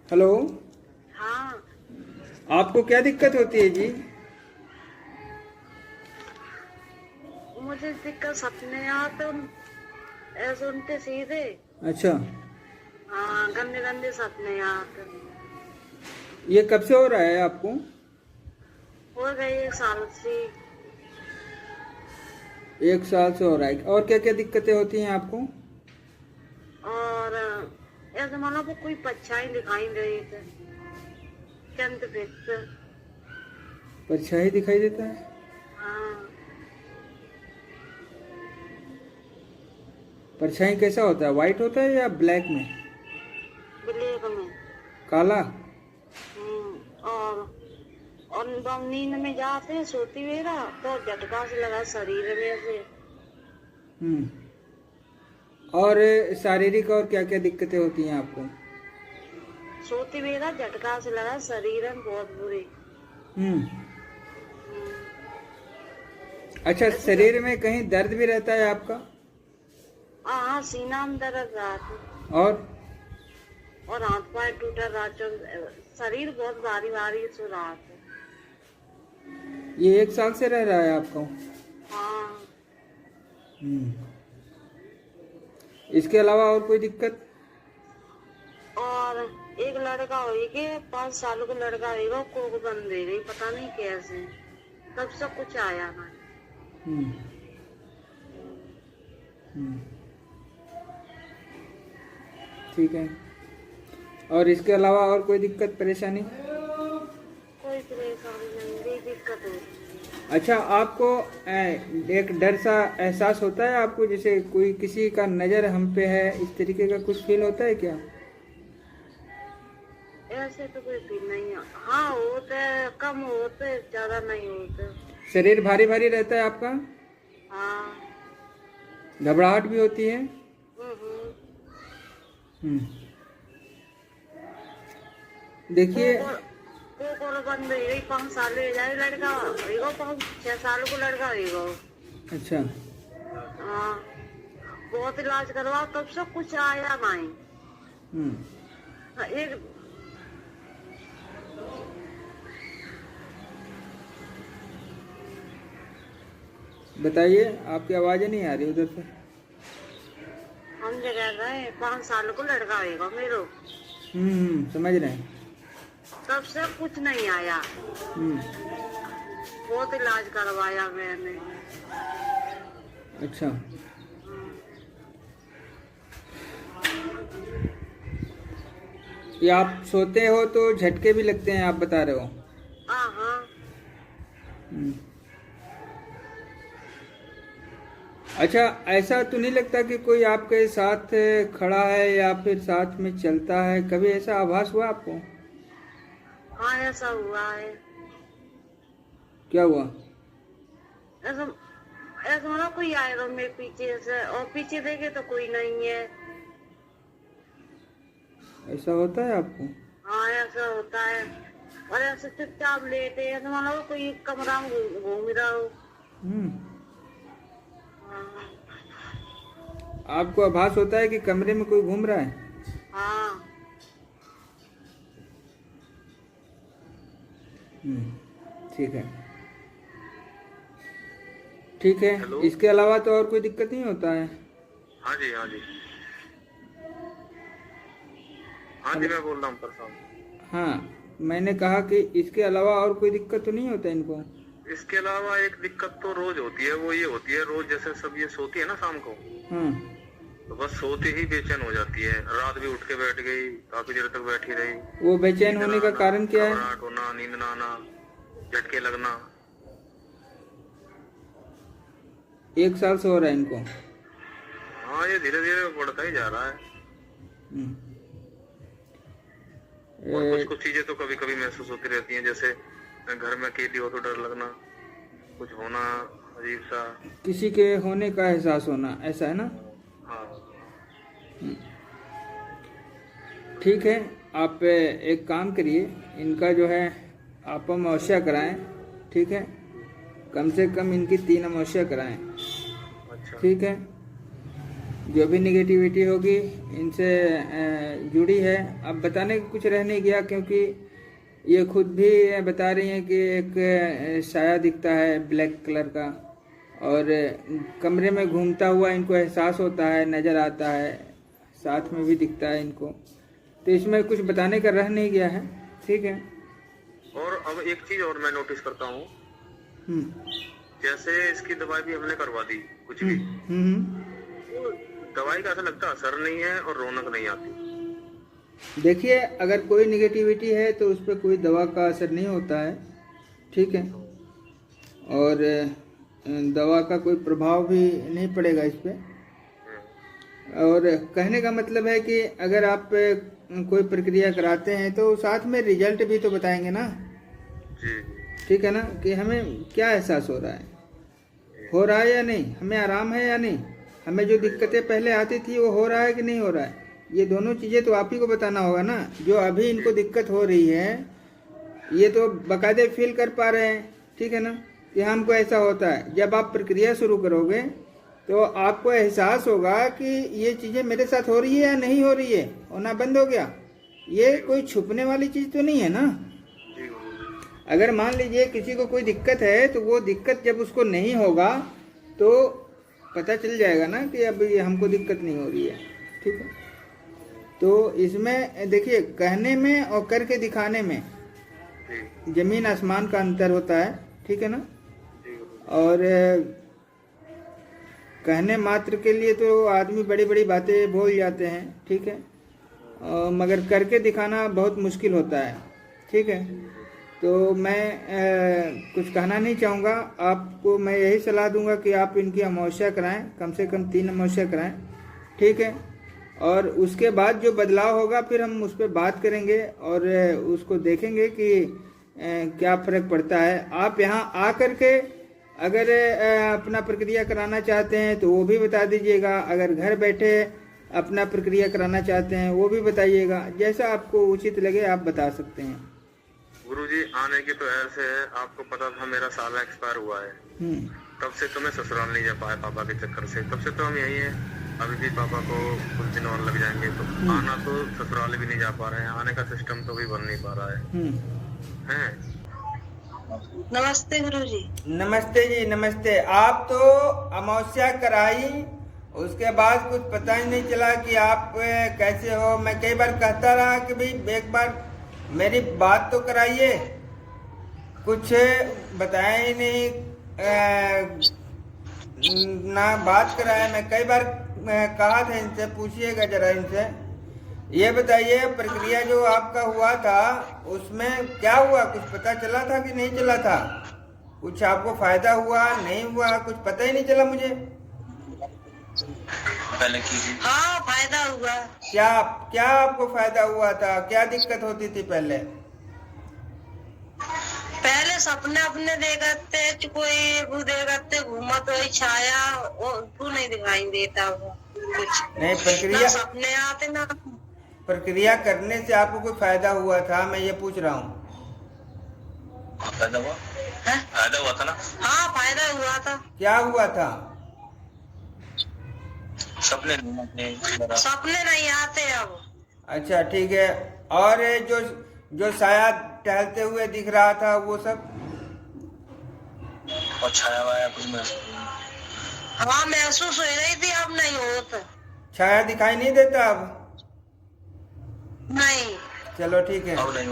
Hello. हाँ। आपको क्या दिक्कत होती है जी? मुझे दिक्कत सपने आते ऐसे उनके सीधे। अच्छा, हाँ, गंदे गंदे सपने आते। ये कब से हो रहा है आपको? हो गए 1 साल से। 1 साल से हो रहा है। और क्या क्या दिक्कतें होती हैं आपको? और ऐसे मानो को कोई परछाई दिखाई दे रही थी चंद व्यक्त। परछाई दिखाई देता है? हाँ। परछाई कैसा होता है, वाइट होता है या ब्लैक में? ब्लैक में। काला? और जब नींद में जाते सोती मेरा तो झटका से लगा शरीर में से। हम्म। और शारीरिक और क्या क्या दिक्कतें होती हैं आपको? सोती मेरा झटका से लगा शरीर में बहुत बुरी। हम्म। हम्म, अच्छा, ऐसे शरीर में कहीं दर्द भी रहता है आपका? हाँ, सीना में दर्द रहा था। और और हाथ पैर टूटा रहा शरीर बहुत भारी भारी सो रहा था। ये 1 साल से रह रहा है आपको? हाँ। हम्म। इसके अलावा और कोई दिक्कत? और एक लड़का होगी 5 साल का लड़का होगा कोक बन दे रही पता नहीं कैसे तब सब कुछ आया ना। हम्म। हम्म। ठीक है। और इसके अलावा और कोई दिक्कत परेशानी? कोई परेशानी नहीं भी दिक्कत है। अच्छा, आपको एक डर सा एहसास होता है आपको, जैसे कोई किसी का नज़र हम पे है, इस तरीके का कुछ फील होता है क्या? ऐसे तो कोई फील नहीं है। हाँ, होते कम होते ज्यादा नहीं होते। शरीर भारी भारी रहता है आपका? हाँ। घबराहट भी होती है? हम्म। हम्म। देखिए। कोक बंद रही 5 साल ले जाए लड़का होगा 5-6 साल को लड़का होगा। अच्छा। हाँ। बहुत इलाज करवा तब सब कुछ आया नहीं। हम्म। एक बताइए, आपकी आवाज़ें नहीं आ रही उधर से। हम जगह गए 5 साल को लड़का होगा मेरो। समझ रहे हैं। तब से कुछ नहीं आया। हम्म। बहुत इलाज करवाया मैंने। अच्छा। हम्म। ये आप सोते हो तो झटके भी लगते हैं, आप बता रहे हो? हाँ हाँ। हम्म। अच्छा, ऐसा तो नहीं लगता कि कोई आपके साथ खड़ा है या फिर साथ में चलता है? कभी ऐसा आभास हुआ आपको? हाँ, ऐसा हुआ है। क्या हुआ? ऐसा ऐसा मतलब कोई आएगा मेरे पीछे से और पीछे देखे तो कोई नहीं है। ऐसा होता है आपको? हाँ, ऐसा होता है। और ऐसे चुपचाप लेटे ऐसा मतलब कोई कमरा में घूम रहा हो। हम्म। हाँ। आपको आभास होता है कि कमरे में कोई घूम रहा है? हाँ। ठीक है। ठीक है। हेलो। इसके अलावा तो और कोई दिक्कत नहीं होता है? हाँ जी, हाँ जी, हाँ जी, मैं बोल रहा हूँ प्रशांत। हाँ, मैंने कहा कि इसके अलावा और कोई दिक्कत तो नहीं होता इनको? इसके अलावा एक दिक्कत तो रोज होती है, वो ये होती है रोज जैसे सब ये सोती है ना शाम को, हाँ। तो बस सोते ही बेचैन हो जाती है। रात भी उठ के बैठ गई, काफी देर तक बैठी रही। वो बेचैन नींद होने ना का आना, कारण क्या है? घबराहट होना, नींद ना आना, झटके लगना। 1 साल से हो रहा है इनको? हाँ, ये धीरे धीरे बढ़ता ही जा रहा है। हम्म। और कुछ कुछ चीजें तो कभी कभी महसूस होती रहती हैं, जैसे घर में अकेली हो तो डर लगना, कुछ होना अजीब सा। किसी के होने का एहसास होना, ऐसा है ना? हाँ। ठीक है। आप एक काम करिए, इनका जो है आप अमावस्या कराएं। ठीक है, कम से कम इनकी 3 अमावस्या कराएं। अच्छा। ठीक है। जो भी निगेटिविटी होगी इनसे जुड़ी है। अब बताने का कुछ रह नहीं गया, क्योंकि ये खुद भी बता रही हैं कि एक साया दिखता है ब्लैक कलर का, और कमरे में घूमता हुआ इनको एहसास होता है, नज़र आता है, साथ में भी दिखता है इनको। तो इसमें कुछ बताने का रह नहीं गया है, ठीक है। और अब एक चीज और मैं नोटिस करता हूँ, जैसे इसकी दवाई भी हमने करवा दी कुछ भी, तो दवाई का ऐसा लगता असर नहीं है और रौनक नहीं आती। देखिए, अगर कोई निगेटिविटी है तो उस पर कोई दवा का असर नहीं होता है, ठीक है, और दवा का कोई प्रभाव भी नहीं पड़ेगा इस पे। और कहने का मतलब है कि अगर आप कोई प्रक्रिया कराते हैं तो साथ में रिजल्ट भी तो बताएंगे ना, ठीक है ना, कि हमें क्या एहसास हो रहा है या नहीं, हमें आराम है या नहीं, हमें जो दिक्कतें पहले आती थी वो हो रहा है कि नहीं हो रहा है। ये दोनों चीज़ें तो आप ही को बताना होगा ना। जो अभी इनको दिक्कत हो रही है ये तो बाकायदे फील कर पा रहे हैं, ठीक है ना, कि हमको ऐसा होता है। जब आप प्रक्रिया शुरू करोगे तो आपको एहसास होगा कि ये चीज़ें मेरे साथ हो रही है या नहीं हो रही है, होना बंद हो गया। ये कोई छुपने वाली चीज़ तो नहीं है ना। अगर मान लीजिए किसी को कोई दिक्कत है तो वो दिक्कत जब उसको नहीं होगा तो पता चल जाएगा ना कि अब ये हमको दिक्कत नहीं हो रही है, ठीक है। तो इसमें देखिए, कहने में और करके दिखाने में जमीन आसमान का अंतर होता है, ठीक है ना। और कहने मात्र के लिए तो आदमी बड़ी बड़ी बातें बोल जाते हैं, ठीक है, मगर करके दिखाना बहुत मुश्किल होता है, ठीक है। तो मैं कुछ कहना नहीं चाहूँगा आपको। मैं यही सलाह दूंगा कि आप इनकी अमावस्या कराएं, कम से कम 3 अमावस्या कराएं, ठीक है। और उसके बाद जो बदलाव होगा फिर हम उस पर बात करेंगे और उसको देखेंगे कि क्या फ़र्क पड़ता है। आप यहाँ आ करके अगर अपना प्रक्रिया कराना चाहते हैं तो वो भी बता दीजिएगा, अगर घर बैठे अपना प्रक्रिया कराना चाहते हैं वो भी बताइएगा, जैसा आपको उचित लगे आप बता सकते हैं। गुरुजी, आने की तो ऐसे है, आपको पता था मेरा साल एक्सपायर हुआ है, तब से तो मैं ससुराल नहीं जा पाया पापा के चक्कर से। तब से तो हम यही हैं, अभी भी पापा को कुछ दिन और लग जाएंगे, तो आना तो ससुराल भी नहीं जा पा रहे हैं, आने का सिस्टम तो भी बन नहीं पा रहा है। नमस्ते गुरुजी। नमस्ते जी, नमस्ते। आप तो अमावस्या कराई, उसके बाद कुछ पता ही नहीं चला कि आप कैसे हो। मैं कई बार कहता रहा कि भाई एक बार मेरी बात तो कराइए, कुछ बताया ही नहीं, ना बात कराया। मैं कई बार कहा था इनसे, पूछिएगा जरा इनसे, ये बताइए प्रक्रिया जो आपका हुआ था उसमें क्या हुआ, कुछ पता चला था कि नहीं चला था? कुछ आपको फायदा हुआ नहीं हुआ, कुछ पता ही नहीं चला मुझे। हाँ, फायदा हुआ। क्या क्या आपको फायदा हुआ था? क्या दिक्कत होती थी पहले? पहले सपने अपने देखते, कोई वो देखते घूमा तो छाया वो नहीं दिखाई देता, वो कुछ नहीं। प्रक्रिया सपने आते ना। प्रक्रिया करने से आपको कोई फायदा हुआ था, मैं ये पूछ रहा हूँ। फायदा हुआ था ना? हाँ, फायदा हुआ था। क्या हुआ था? सपने नहीं आते अब। अच्छा, ठीक है। और जो साया टहलते हुए दिख रहा था वो सब? और छाया वाया कुछ हाँ, महसूस हो रही थी, अब नहीं होता। छाया दिखाई नहीं देता अब? नहीं। चलो ठीक है।